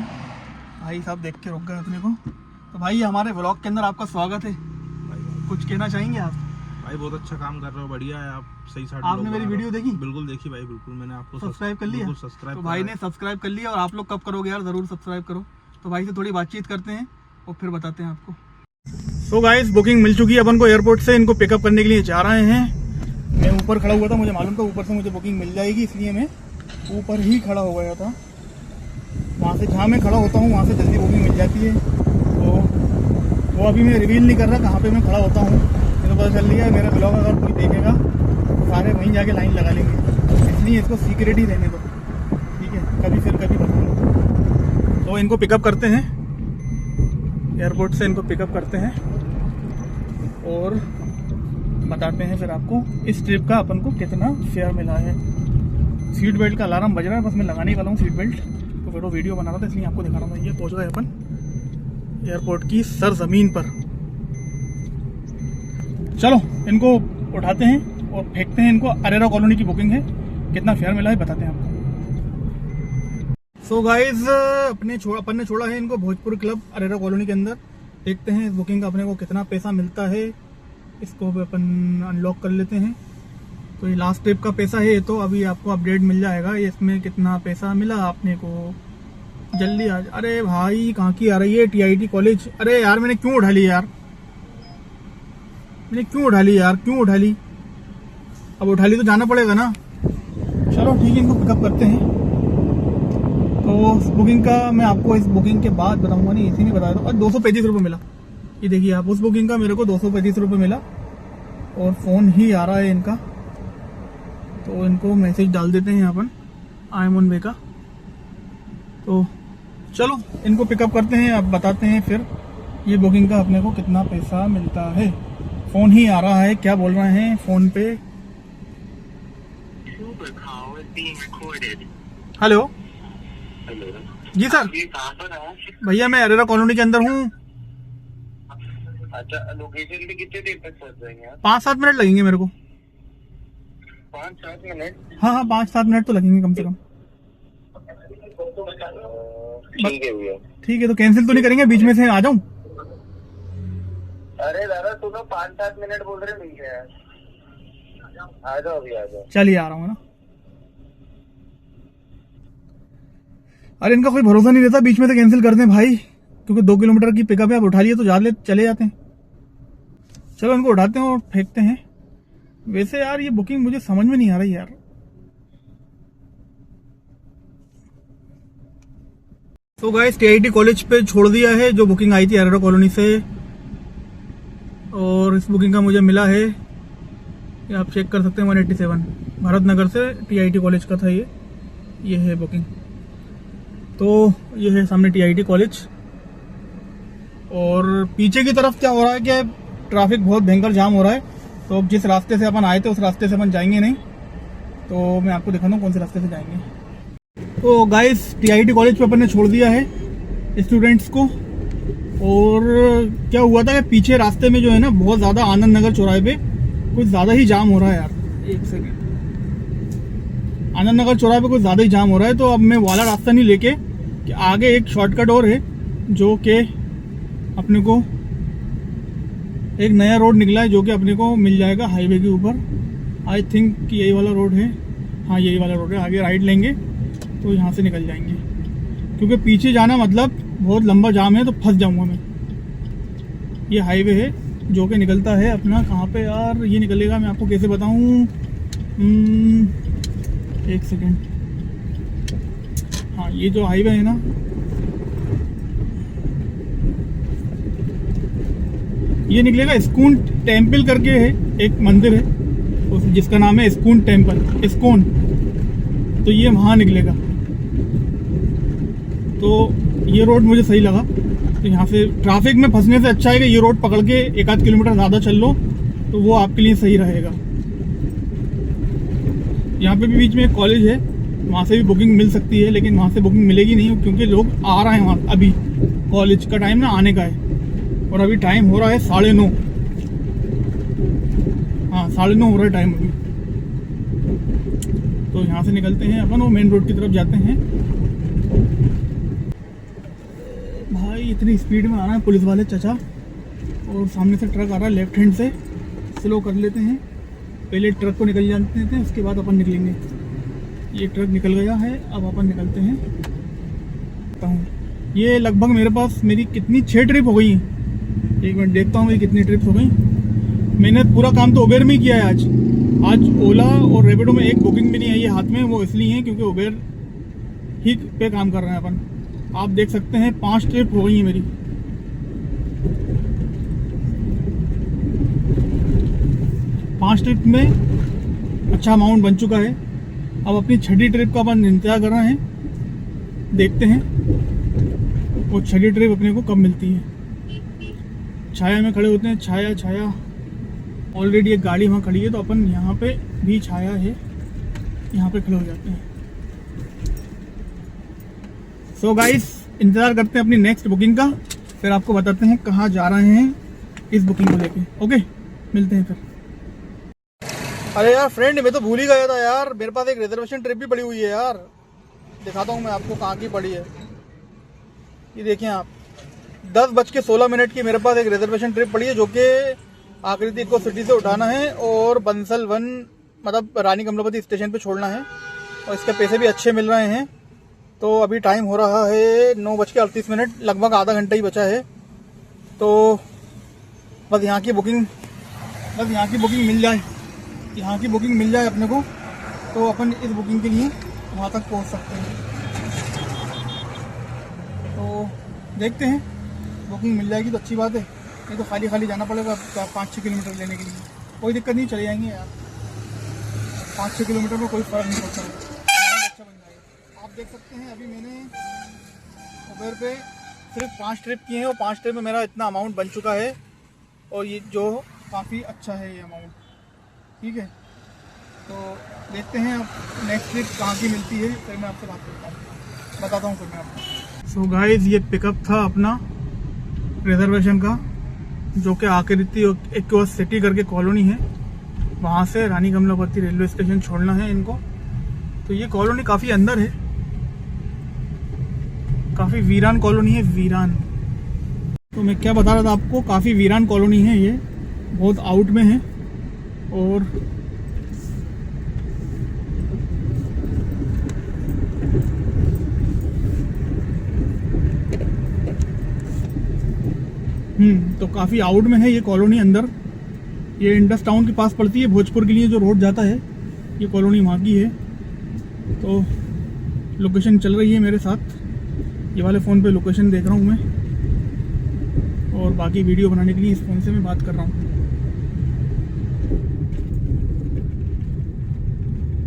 भाई साहब देख के रुक गए अपने को। तो भाई हमारे व्लॉग के अंदर आपका स्वागत है। कुछ कहना चाहेंगे आप? भाई बहुत अच्छा काम कर रहे हो, बढ़िया है आप, सही साइड। आपने मेरी वीडियो देखी? बिल्कुल देखी भाई, बिल्कुल। मैंने आपको सब्सक्राइब कर लिया? सब्सक्राइब तो भाई ने सब्सक्राइब कर लिया, और आप लोग कब करोगे यार, ज़रूर सब्सक्राइब करो। तो भाई से थोड़ी बातचीत करते हैं और फिर बताते हैं आपको। सो गाइस, बुकिंग मिल चुकी है अपन को एयरपोर्ट से। इनको पिकअप करने के लिए जा रहे हैं। मैं ऊपर खड़ा हुआ था, मुझे मालूम था ऊपर से मुझे बुकिंग मिल जाएगी, इसलिए मैं ऊपर ही खड़ा हो गया था। वहाँ से जहाँ मैं खड़ा होता हूँ वहाँ से जल्दी बुकिंग मिल जाती है। तो वो अभी मैं रिवील नहीं कर रहा कहाँ पे मैं खड़ा होता हूँ। मुझे पता चल रही है मेरा ब्लॉग अगर कोई देखेगा तो सारे वहीं जाके लाइन लगा लेंगे, इसलिए इसको सीक्रेट ही रहने दो, ठीक है। कभी फिर कभी बताऊँगा। तो इनको पिकअप करते हैं एयरपोर्ट से, इनको पिकअप करते हैं और बताते हैं फिर आपको इस ट्रिप का अपन को कितना फेयर मिला है। सीट बेल्ट का अलार्म बज रहा है, बस मैं लगाने वाला हूँ सीट बेल्ट। तो फिर वो वीडियो बना रहा था, इसलिए आपको दिखा रहा हूँ। ये पहुँच गए अपन एयरपोर्ट की सरजमीन पर। चलो इनको उठाते हैं और फेंकते हैं इनको। अरेरा कॉलोनी की बुकिंग है, कितना फेयर मिला है बताते हैं आपको। सो गाइज, अपन ने छोड़ा है इनको भोजपुर क्लब अरेरा कॉलोनी के अंदर। देखते हैं इस बुकिंग का अपने को कितना पैसा मिलता है। इसको भी अपन अनलॉक कर लेते हैं। तो ये लास्ट ट्रिप का पैसा है, तो अभी आपको अपडेट मिल जाएगा ये इसमें कितना पैसा मिला आपने को। जल्दी आ जा। अरे भाई कहाँ की आ रही है? TIT college. अरे यार मैंने क्यों उठा ली यार, क्यों उठा ली? अब उठा ली तो जाना पड़ेगा ना। चलो ठीक है, इनको पिकअप करते हैं। तो इस बुकिंग का मैं आपको इस बुकिंग के बाद बताऊंगा, नहीं इसी में बताया था। और 235 रुपये मिला, ये देखिए आप। उस बुकिंग का मेरे को 235 रुपये मिला और फ़ोन ही आ रहा है इनका। तो इनको मैसेज डाल देते हैं अपन आई एम ऑन वे का। तो चलो इनको पिकअप करते हैं, अब बताते हैं फिर ये बुकिंग का अपने को कितना पैसा मिलता है। फ़ोन ही आ रहा है, क्या बोल रहे हैं फ़ोन पे। हेलो जी सर। भैया मैं अरेरा कॉलोनी के अंदर हूँ। अच्छा, लोकेशन पे कितने देर तक पहुंच जाएंगे आप? 5-7 मिनट लगेंगे मेरे को। 5-7 मिनट? हाँ 5-7 मिनट तो लगेंगे कम से कम। ठीक है भैया। ठीक है, तो कैंसिल तो नहीं करेंगे बीच में से? आ जाऊँ? अरे दादा तू तो 5-7 मिनट बोल रहे नहीं है। आ जाओ अभी, आ जाओ। चलिए आ रहा हूँ ना। अरे इनका कोई भरोसा नहीं रहता, बीच में से कैंसिल कर दें भाई, क्योंकि 2 किलोमीटर की पिकअप है। आप उठा लिए तो चले जाते हैं। चलो इनको उठाते हैं और फेंकते हैं। वैसे यार ये बुकिंग मुझे समझ में नहीं आ रही यार। तो गाइस TIT कॉलेज पे छोड़ दिया है जो बुकिंग आई थी अरेरा कॉलोनी से, और इस बुकिंग का मुझे मिला है, ये आप चेक कर सकते हैं, 187 भारत नगर से TIT कॉलेज का था ये है बुकिंग। तो ये है सामने TIT कॉलेज, और पीछे की तरफ क्या हो रहा है कि ट्रैफिक बहुत भयंकर जाम हो रहा है। तो अब जिस रास्ते से अपन आए थे उस रास्ते से अपन जाएंगे नहीं, तो मैं आपको दिखाता हूँ कौन से रास्ते से जाएंगे। तो गाइस TIT कॉलेज पे अपन ने छोड़ दिया है स्टूडेंट्स को, और क्या हुआ था कि पीछे रास्ते में जो है ना बहुत ज़्यादा आनंद नगर चौराहे पे कुछ ज़्यादा ही जाम हो रहा है यार। एक सेकेंड, आनंद नगर चौराहे पे कुछ ज़्यादा ही जाम हो रहा है। तो अब मैं वाला रास्ता नहीं लेके कि आगे एक शॉर्टकट और है जो कि अपने को एक नया रोड निकला है जो कि अपने को मिल जाएगा हाईवे के ऊपर। आई थिंक कि यही वाला रोड है, हाँ यही वाला रोड है। आगे राइट लेंगे तो यहाँ से निकल जाएंगे, क्योंकि पीछे जाना मतलब बहुत लंबा जाम है, तो फंस जाऊँगा मैं। ये हाईवे है जो कि निकलता है अपना कहाँ पे यार, ये निकलेगा, मैं आपको कैसे बताऊँ। एक सेकेंड, हाँ ये जो हाईवे है ना, ये निकलेगा इस्कॉन टेम्पल करके है, एक मंदिर है जिसका नाम है इस्कॉन टेम्पल, इस्कॉन। तो ये वहाँ निकलेगा। तो ये रोड मुझे सही लगा। तो यहाँ से ट्रैफिक में फंसने से अच्छा है कि ये रोड पकड़ के 1-8 किलोमीटर ज़्यादा चल लो, तो वो आपके लिए सही रहेगा। यहाँ पे भी बीच में एक कॉलेज है, वहाँ से भी बुकिंग मिल सकती है, लेकिन वहाँ से बुकिंग मिलेगी नहीं क्योंकि लोग आ रहे हैं वहाँ। अभी कॉलेज का टाइम ना आने का है, और अभी टाइम हो रहा है 9:30। हाँ 9:30 हो रहा है टाइम अभी। तो यहाँ से निकलते हैं अपन, वो मेन रोड की तरफ जाते हैं। भाई इतनी स्पीड में आ रहा है पुलिस वाले चाचा, और सामने से ट्रक आ रहा है लेफ्ट हैंड से। स्लो कर लेते हैं, पहले ट्रक को निकल जाते हैं, उसके बाद अपन निकलेंगे। ये ट्रक निकल गया है, अब अपन निकलते हैं। ये लगभग मेरे पास मेरी कितनी 6 ट्रिप हो गई हैं। एक मिनट देखता हूँ मेरी कितनी ट्रिप्स हो गई। मैंने पूरा काम तो उबेर में ही किया है आज ओला और रैपिडो में एक बुकिंग भी नहीं आई है हाथ में। वो इसलिए है क्योंकि उबेर ही पे काम कर रहे हैं अपन। आप देख सकते हैं 5 ट्रिप हो गई है मेरी। 5 ट्रिप में अच्छा अमाउंट बन चुका है। अब अपनी 6ठी ट्रिप का अपन इंतजार कर रहे हैं, देखते हैं वो 6ठी ट्रिप अपने को कब मिलती है। छाया में खड़े होते हैं, छाया ऑलरेडी एक गाड़ी वहाँ खड़ी है, तो अपन यहाँ पे भी छाया है, यहाँ पे खड़े हो जाते हैं। सो गाइस इंतज़ार करते हैं अपनी नेक्स्ट बुकिंग का, फिर आपको बताते हैं कहाँ जा रहे हैं इस बुकिंग को लेके। ओके मिलते हैं फिर। अरे यार फ्रेंड, मैं तो भूल ही गया था यार, मेरे पास एक रिजर्वेशन ट्रिप भी पड़ी हुई है यार। दिखाता हूँ मैं आपको कहाँ की पड़ी है। ये देखें आप, 10:16 की मेरे पास एक रिजर्वेशन ट्रिप पड़ी है, जो कि आकृति को सिटी से उठाना है और बंसल 1 मतलब रानी कमलापति स्टेशन पे छोड़ना है, और इसके पैसे भी अच्छे मिल रहे हैं। तो अभी टाइम हो रहा है 9:38, लगभग आधा घंटा ही बचा है। तो बस यहाँ की बुकिंग मिल जाए, अपने को, तो अपन इस बुकिंग के लिए वहाँ तक पहुँच सकते हैं। तो देखते हैं, बुकिंग मिल जाएगी तो अच्छी बात है, नहीं तो खाली जाना पड़ेगा 5-6 किलोमीटर लेने के लिए। कोई दिक्कत नहीं, चले जाएंगे यार, 5-6 किलोमीटर में कोई फ़र्क नहीं पड़ता है, अच्छा बन जाएगा। आप देख सकते हैं अभी मैंने उबेर पे सिर्फ 5 ट्रिप किए हैं, और 5 ट्रिप में मेरा इतना अमाउंट बन चुका है, और ये जो काफ़ी अच्छा है ये अमाउंट, ठीक है। तो देखते हैं अब नेक्स्ट ट्रिप कहाँ की मिलती है, फिर मैं आपसे बात करता हूँ, बताता हूँ फिर मैं आपको। सो गाइस, ये पिकअप था अपना रिजर्वेशन का, जो कि आकृति एक्वास सिटी करके कॉलोनी है, वहाँ से रानी कमलापति रेलवे स्टेशन छोड़ना है इनको। तो ये कॉलोनी काफ़ी अंदर है, काफ़ी वीरान कॉलोनी है, वीरान। तो मैं क्या बता रहा था आपको, काफ़ी वीरान कॉलोनी है ये, बहुत आउट में है। और तो काफ़ी आउट में है ये कॉलोनी अंदर। ये इंडस टाउन के पास पड़ती है, भोजपुर के लिए जो रोड जाता है, ये कॉलोनी वहाँ की है। तो लोकेशन चल रही है मेरे साथ, ये वाले फ़ोन पे लोकेशन देख रहा हूँ मैं, और बाकी वीडियो बनाने के लिए इस फ़ोन से मैं बात कर रहा हूँ।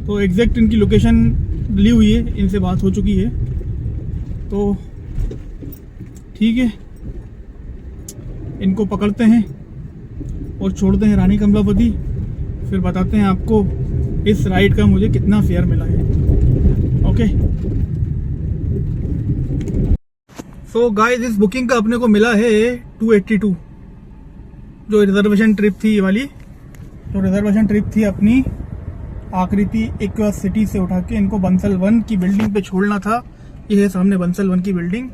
तो एग्जैक्ट इनकी लोकेशन ली हुई है, इनसे बात हो चुकी है। तो ठीक है, इनको पकड़ते हैं और छोड़ते हैं रानी कमलापति, फिर बताते हैं आपको इस राइड का मुझे कितना फेयर मिला है। ओके, सो गाइस, इस बुकिंग का अपने को मिला है 282, जो रिजर्वेशन ट्रिप थी ये वाली। तो रिजर्वेशन ट्रिप थी अपनी आकृति एक्वास सिटी से उठा के इनको बंसल 1 की बिल्डिंग पे छोड़ना था। ये है सामने बंसल 1 की बिल्डिंग।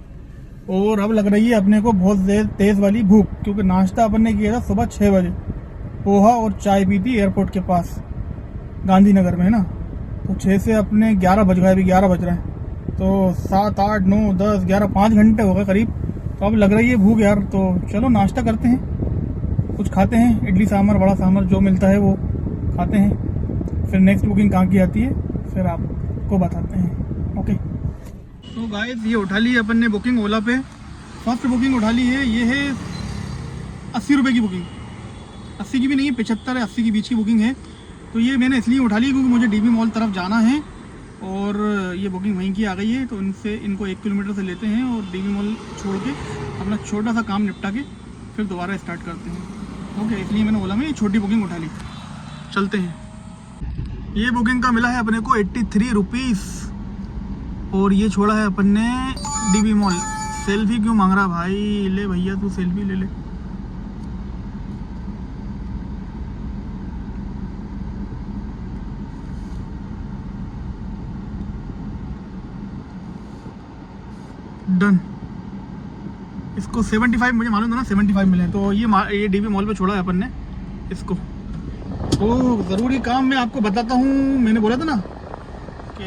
और अब लग रही है अपने को बहुत तेज़ वाली भूख, क्योंकि नाश्ता अपन ने किया था सुबह 6 बजे, पोहा और चाय पी थी एयरपोर्ट के पास गांधीनगर में, है ना। तो 6 से अपने 11 बज गए, अभी 11 बज रहे हैं, तो 7, 8, 9, 10, 11, 5 घंटे हो गए करीब। तो अब लग रही है भूख यार, तो चलो नाश्ता करते हैं, कुछ खाते हैं, इडली सांभर, बड़ा सांभर जो मिलता है वो खाते हैं। फिर नेक्स्ट बुकिंग कहाँ की आती है फिर आपको बताते हैं। ओके, तो गाइस, ये उठा ली है अपन ने बुकिंग ओला पे। फर्स्ट बुकिंग उठा ली है, ये है 80 रुपये की बुकिंग, 80 की भी नहीं है, 75 या 80 के बीच की बुकिंग है। तो ये मैंने इसलिए उठा ली क्योंकि मुझे डीबी मॉल तरफ जाना है, और ये बुकिंग वहीं की आ गई है। तो इनको 1 किलोमीटर से लेते हैं और डीबी मॉल छोड़ के अपना छोटा सा काम निपटा के फिर दोबारा स्टार्ट करते हैं। ओके, इसलिए मैंने ओला में ये छोटी बुकिंग उठा ली। चलते हैं। ये बुकिंग का मिला है अपने को 83 रुपीज़, और ये छोड़ा है अपन ने डीबी मॉल। सेल्फी क्यों मांग रहा भाई, ले भैया तू सेल्फी ले ले। डन। इसको 75 मुझे मालूम था ना, 75 मिले, तो ये डीबी मॉल पे छोड़ा है अपन ने इसको। तो ज़रूरी काम मैं आपको बताता हूँ, मैंने बोला था ना कि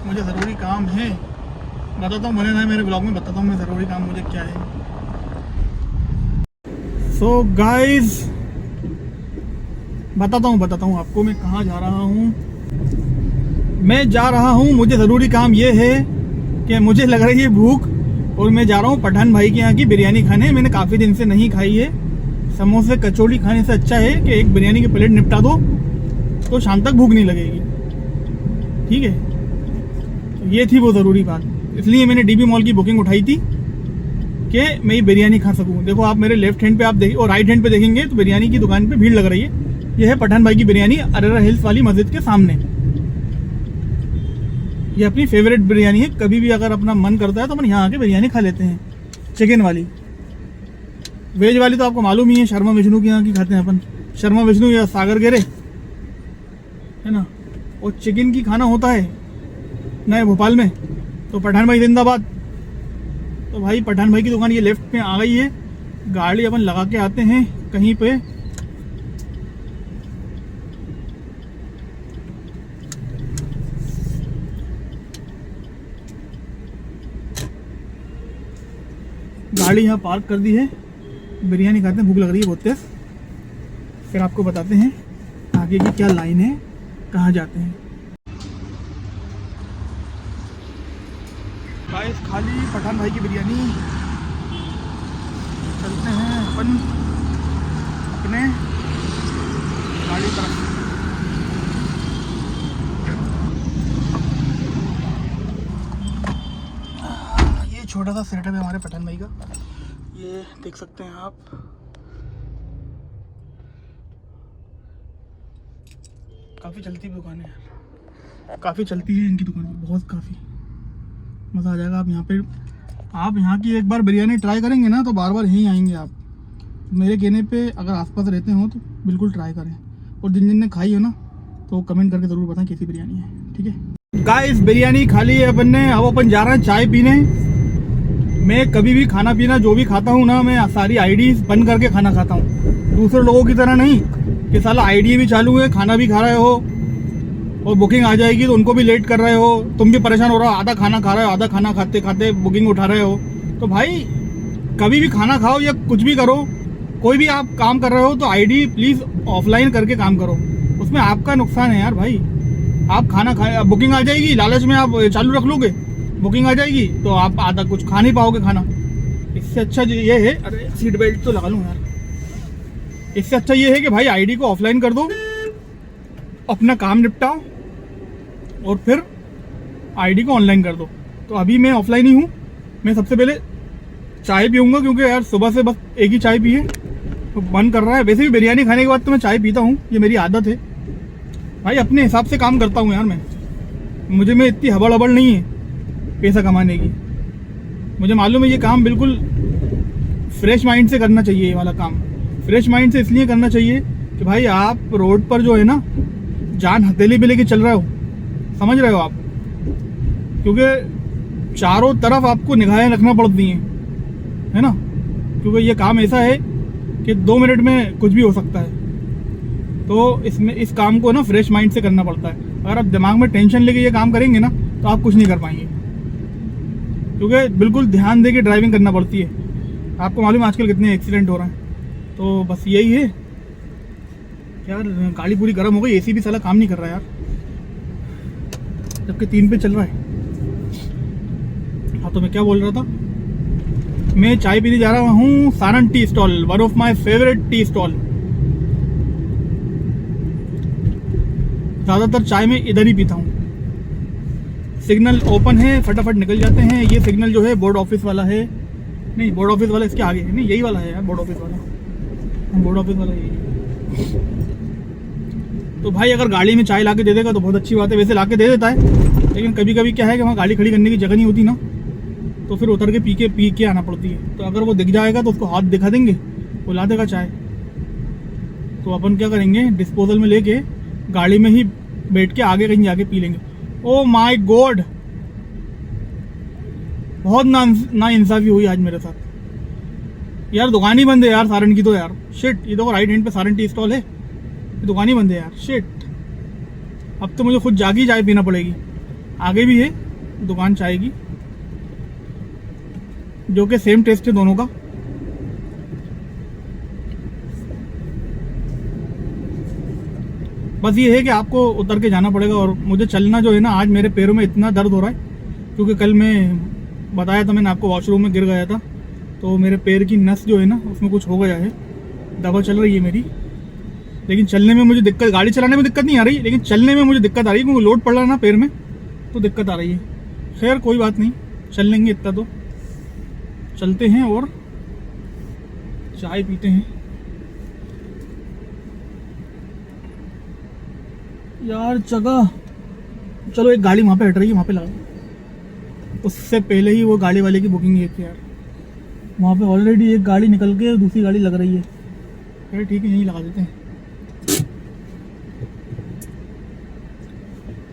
मुझे ज़रूरी काम है, बताता हूँ, मैंने मेरे ब्लॉग में बताता हूँ मैं ज़रूरी काम मुझे क्या है। सो गाइस, बताता हूँ आपको मैं कहाँ जा रहा हूँ। मैं जा रहा हूँ, मुझे ज़रूरी काम ये है कि मुझे लग रही है भूख, और मैं जा रहा हूँ पठान भाई के यहाँ की बिरयानी खाने। मैंने काफ़ी दिन से नहीं खाई है। समोसे कचौड़ी खाने से अच्छा है कि एक बिरयानी की प्लेट निपटा दो, तो शाम तक भूख नहीं लगेगी, ठीक है। तो ये थी वो ज़रूरी बात, इसलिए मैंने डीबी मॉल की बुकिंग उठाई थी कि मैं ये बिरयानी खा सकूँ। देखो आप मेरे लेफ्ट हैंड पे आप देखें और राइट हैंड पे देखेंगे तो बिरयानी की दुकान पे भीड़ लग रही है। ये है पठान भाई की बिरयानी, अरेरा हिल्स वाली मस्जिद के सामने। ये अपनी फेवरेट बिरयानी है, कभी भी अगर अपना मन करता है तो अपन यहाँ आके बिरयानी खा लेते हैं। चिकन वाली, वेज वाली तो आपको मालूम ही है, शर्मा विष्णु के यहाँ की खाते हैं अपन, शर्मा विष्णु या सागर गेरे, है ना। और चिकन की खाना होता है नए भोपाल में, तो पठान भाई जिंदाबाद। तो भाई पठान भाई की दुकान ये लेफ्ट में आ गई है। गाड़ी अपन लगा के आते हैं कहीं पे। गाड़ी यहाँ पार्क कर दी है। बिरयानी खाते हैं, भूख लग रही है बहुत तेज। फिर आपको बताते हैं आगे की क्या लाइन है, कहाँ जाते हैं। गाइस खाली पठान भाई की बिरयानी। चलते हैं अपन अपने गाड़ी तरफ। ये छोटा सा सेटअप है हमारे पठान भाई का, ये देख सकते हैं आप। काफ़ी चलती भी दुकान है यार, काफ़ी चलती है इनकी दुकान, बहुत काफ़ी मज़ा आ जाएगा। आप यहाँ की एक बार बिरयानी ट्राई करेंगे ना तो बार बार यहीं आएंगे आप। मेरे कहने पे अगर आसपास रहते हो तो बिल्कुल ट्राई करें, और जिन जिन ने खाई हो ना तो कमेंट करके ज़रूर बताएं कैसी बिरयानी है, ठीक है। गाइस बिरयानी खा ली है अपन ने, अब अपन जा रहे हैं चाय पीने। मैं कभी भी खाना पीना जो भी खाता हूँ ना, मैं सारी आईडी बंद करके खाना खाता हूँ, दूसरे लोगों की तरह नहीं कि साला आईडी भी चालू है, खाना भी खा रहे हो और बुकिंग आ जाएगी तो उनको भी लेट कर रहे हो, तुम भी परेशान हो रहे हो, आधा खाना खा रहे हो, आधा खाना खाते खाते बुकिंग उठा रहे हो। तो भाई कभी भी खाना खाओ या कुछ भी करो, कोई भी आप काम कर रहे हो तो आईडी प्लीज़ ऑफलाइन करके काम करो, उसमें आपका नुकसान है यार भाई। आप खाना खाए, बुकिंग आ जाएगी, लालच में आप चालू रख लोगे, बुकिंग आ जाएगी तो आप आधा कुछ खा नहीं पाओगे खाना। इससे अच्छा ये है, अरे सीट बेल्ट तो लगा लूँ यार, इससे अच्छा ये है कि भाई आईडी को ऑफलाइन कर दो, अपना काम निपटाओ और फिर आईडी को ऑनलाइन कर दो। तो अभी मैं ऑफलाइन ही हूँ। मैं सबसे पहले चाय पीऊँगा क्योंकि यार सुबह से बस एक ही चाय पी है तो मन कर रहा है। वैसे भी बिरयानी खाने के बाद तो मैं चाय पीता हूँ, ये मेरी आदत है भाई, अपने हिसाब से काम करता हूँ यार मैं। मुझे में इतनी हबड़ हबड़ नहीं है पैसा कमाने की। मुझे मालूम है ये काम बिल्कुल फ्रेश माइंड से करना चाहिए। ये वाला काम फ्रेश माइंड से इसलिए करना चाहिए कि भाई आप रोड पर जो है ना जान हथेली पे लेके चल रहे हो, समझ रहे हो आप, क्योंकि चारों तरफ आपको निगाहें रखना पड़ती हैं, है ना, क्योंकि ये काम ऐसा है कि 2 मिनट में कुछ भी हो सकता है। तो इसमें इस काम को ना फ्रेश माइंड से करना पड़ता है। अगर आप दिमाग में टेंशन लेके ये काम करेंगे ना तो आप कुछ नहीं कर पाएंगे, क्योंकि बिल्कुल ध्यान दे के ड्राइविंग करना पड़ती है। आपको मालूम है आजकल कितने एक्सीडेंट हो रहे हैं। तो बस यही है यार, गाड़ी पूरी गर्म हो गई, एसी भी साला काम नहीं कर रहा यार, जबकि 3 पे चल रहा है। हाँ तो मैं क्या बोल रहा था, मैं चाय पीने जा रहा हूँ Saran tea stall, one of my favourite tea stall. ज़्यादातर चाय में इधर ही पीता हूँ। सिग्नल ओपन है, फटाफट निकल जाते हैं। ये सिग्नल जो है बोर्ड ऑफिस वाला है, नहीं बोर्ड ऑफिस वाला इसके आगे है, नहीं यही वाला है यार, बोर्ड ऑफिस वाला, बोर्ड ऑफिस वाला यही है। तो भाई अगर गाड़ी में चाय लाके दे देगा तो बहुत अच्छी बात है, वैसे लाके दे देता है, लेकिन कभी कभी क्या है कि वहाँ गाड़ी खड़ी करने की जगह नहीं होती ना, तो फिर उतर के पी के आना पड़ती है। तो अगर वो दिख जाएगा तो उसको हाथ दिखा देंगे, वो ला देगा चाय। तो अपन क्या करेंगे, डिस्पोजल में लेके गाड़ी में ही बैठ के आगे कहीं जाके पी लेंगे। ओ माय गॉड, बहुत ना इंसाफी हुई आज मेरे साथ यार। दुकान ही बंद है यार सारन की तो यार, शिट। ये देखो राइट हैंड पे सारन टी स्टॉल है, दुकान ही बंद है यार, शिट। अब तो मुझे खुद जाके चाय पीना पड़ेगी। आगे भी है दुकान चाय की, जो कि सेम टेस्ट है दोनों का। बस ये है कि आपको उतर के जाना पड़ेगा। और मुझे चलना जो है ना, आज मेरे पैरों में इतना दर्द हो रहा है क्योंकि कल मैं बताया था मैंने आपको, वॉशरूम में गिर गया था, तो मेरे पैर की नस जो है ना उसमें कुछ हो गया है। दवा चल रही है मेरी, लेकिन चलने में मुझे दिक्कत, गाड़ी चलाने में दिक्कत नहीं आ रही, लेकिन चलने में मुझे दिक्कत आ रही है क्योंकि लोड पड़ रहा है ना पैर में, तो दिक्कत आ रही है। खैर कोई बात नहीं, चल लेंगे इतना तो। चलते हैं और चाय पीते हैं यार। जगह चलो, एक गाड़ी वहाँ पे हट रही है, वहाँ पे लगा। उससे पहले ही वो गाड़ी वाले की बुकिंग है यार, वहाँ पे ऑलरेडी एक गाड़ी निकल के दूसरी गाड़ी लग रही है। फिर ठीक है, यहीं लगा देते हैं।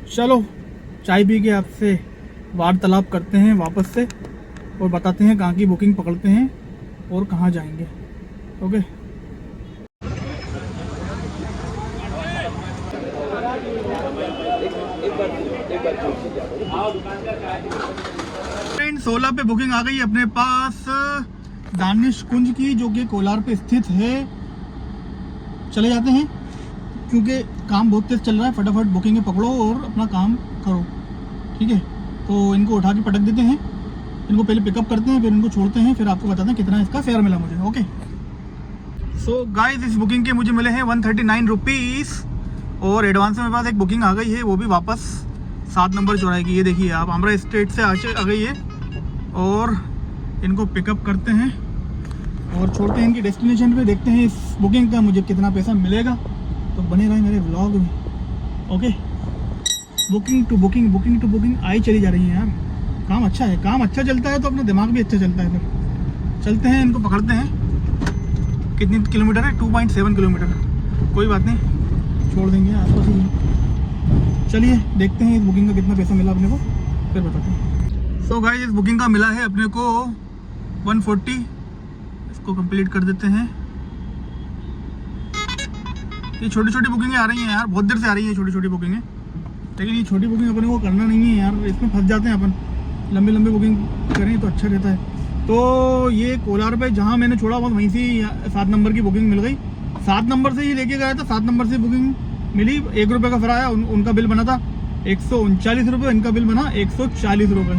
चलो चाय पी के आपसे वार्तालाप करते हैं वापस से, और बताते हैं कहाँ की बुकिंग पकड़ते हैं और कहाँ जाएंगे। ओके, ट्रेन 16 पे बुकिंग आ गई है अपने पास दानिश कुंज की, जो कि कोलार पे स्थित है। चले जाते हैं क्योंकि काम बहुत तेज चल रहा है। फटाफट बुकिंग पकड़ो और अपना काम करो, ठीक है। तो इनको उठा के पटक देते हैं, इनको पहले पिकअप करते हैं, फिर इनको छोड़ते हैं, फिर आपको बताते हैं कितना इसका फेयर मिला मुझे। ओके, सो गाइस इस बुकिंग के मुझे मिले हैं 139 रुपीज़ और एडवांस में मेरे पास एक बुकिंग आ गई है, वो भी वापस 7 नंबर चौराहे की। ये देखिए आप, आमरा स्टेट से आ गई है और इनको पिकअप करते हैं और छोड़ते हैं इनकी डेस्टिनेशन पे। देखते हैं इस बुकिंग का मुझे कितना पैसा मिलेगा, तो बने रहे मेरे व्लॉग में। ओके, बुकिंग टू बुकिंग आई चली जा रही है यार। काम अच्छा है, काम अच्छा चलता है तो अपना दिमाग भी अच्छा चलता है। फिर चलते हैं, इनको पकड़ते हैं। कितनी किलोमीटर है? 2.7 किलोमीटर। कोई बात नहीं, छोड़ देंगे आसपास ही। चलिए देखते हैं इस बुकिंग का कितना पैसा मिला अपने को, फिर बताते हैं। सो गाइस इस बुकिंग का मिला है अपने को 140। इसको कंप्लीट कर देते हैं। ये छोटी छोटी बुकिंगें आ रही हैं यार, बहुत देर से आ रही है छोटी छोटी बुकिंगें, लेकिन ये छोटी बुकिंग अपने को करना नहीं है यार, इसमें फंस जाते हैं अपन। लंबी लंबी बुकिंग करें तो अच्छा रहता है। तो ये कोलार पे जहाँ मैंने छोड़ा वहीं से 7 नंबर की बुकिंग मिल गई। 7 नंबर से ही लेके गया था, 7 नंबर से बुकिंग मिली। 1 रुपये का फरा आया। उनका बिल बना था 139 रुपये, इनका बिल बना 140 रुपये।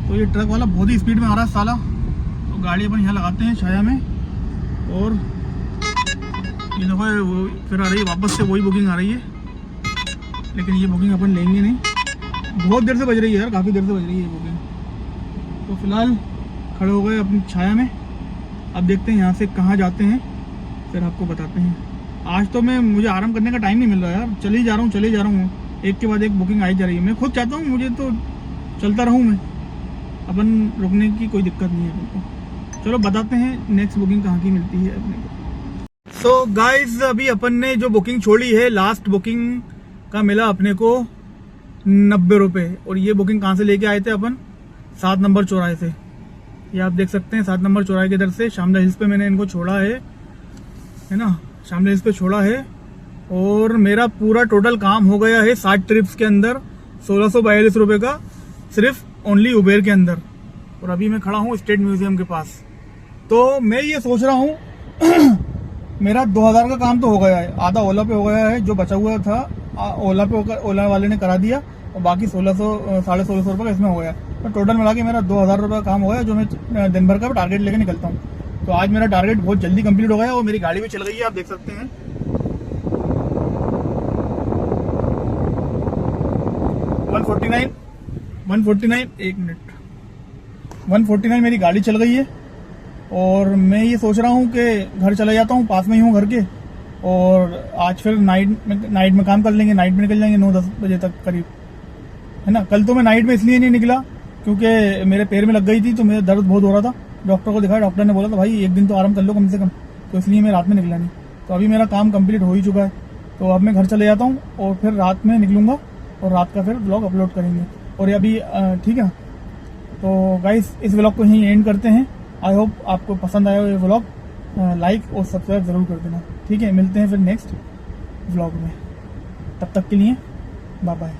तो ये ट्रक वाला बहुत ही स्पीड में आ रहा है साला। तो गाड़ी अपन यहाँ लगाते हैं छाया में, और ये देखो वो फिर आ रही है वापस से, वही बुकिंग आ रही है, लेकिन ये बुकिंग अपन लेंगे नहीं। बहुत देर से बज रही है यार, काफ़ी देर से बज रही है ये बुकिंग। तो फिलहाल खड़े हो गए अपनी छाया में। अब देखते हैं यहाँ से कहाँ जाते हैं, फिर आपको बताते हैं। आज तो मुझे आराम करने का टाइम नहीं मिल रहा यार, चले जा रहा हूँ एक के बाद एक बुकिंग आई जा रही है। मैं खुद चाहता हूँ मुझे तो चलता रहूँ मैं, अपन रुकने की कोई दिक्कत नहीं है अपन को। चलो बताते हैं नेक्स्ट बुकिंग कहाँ की मिलती है अपने को। सो गाइज अभी अपन ने जो बुकिंग छोड़ी है, लास्ट बुकिंग का मिला अपने को 90 रुपये। और ये बुकिंग कहाँ से लेके आए थे अपन? 7 नंबर चौराहे से। ये आप देख सकते हैं 7 नंबर चौराहे के इधर से शामला हिल्स पे मैंने इनको छोड़ा है ना, शामला हिल्स पे छोड़ा है। और मेरा पूरा टोटल काम हो गया है 60 ट्रिप्स के अंदर 1642 रुपये का, सिर्फ ओनली उबेर के अंदर। और अभी मैं खड़ा हूँ स्टेट म्यूजियम के पास। तो मैं ये सोच रहा हूँ मेरा 2000 का काम तो हो गया है, आधा ओला पे हो गया है, जो बचा हुआ था ओला पे ओला वाले ने करा दिया, और बाकी 1600-1650 रुपये का इसमें हो गया। तो टोटल मिला के मेरा 2000 रुपये का काम हो गया, जो मैं दिन भर का टारगेट लेके निकलता हूँ। तो आज मेरा टारगेट बहुत जल्दी कंप्लीट हो गया और मेरी गाड़ी भी चल गई है, आप देख सकते हैं। 149 एक मिनट 149 मेरी गाड़ी चल गई है। और मैं ये सोच रहा हूँ कि घर चला जाता हूँ, पास में ही हूँ घर के। और आज फिर नाइट में काम कर लेंगे, नाइट में निकल जाएंगे 9-10 बजे तक करीब, है ना। कल तो मैं नाइट में इसलिए नहीं निकला क्योंकि मेरे पैर में लग गई थी, तो मेरा दर्द बहुत हो रहा था। डॉक्टर को दिखाया, डॉक्टर ने बोला था भाई एक दिन तो आराम कर लो कम से कम, तो इसलिए मैं रात में निकला नहीं। तो अभी मेरा काम कंप्लीट हो ही चुका है, तो अब मैं घर चले जाता हूँ और फिर रात में निकलूँगा और रात का फिर ब्लॉग अपलोड करेंगे। और ये अभी ठीक है। तो गाइस इस ब्लॉग को यहीं एंड करते हैं। आई होप आपको पसंद आया ये व्लॉग, लाइक और सब्सक्राइब ज़रूर कर देना, ठीक है। मिलते हैं फिर नेक्स्ट व्लॉग में, तब तक के लिए बाय बाय।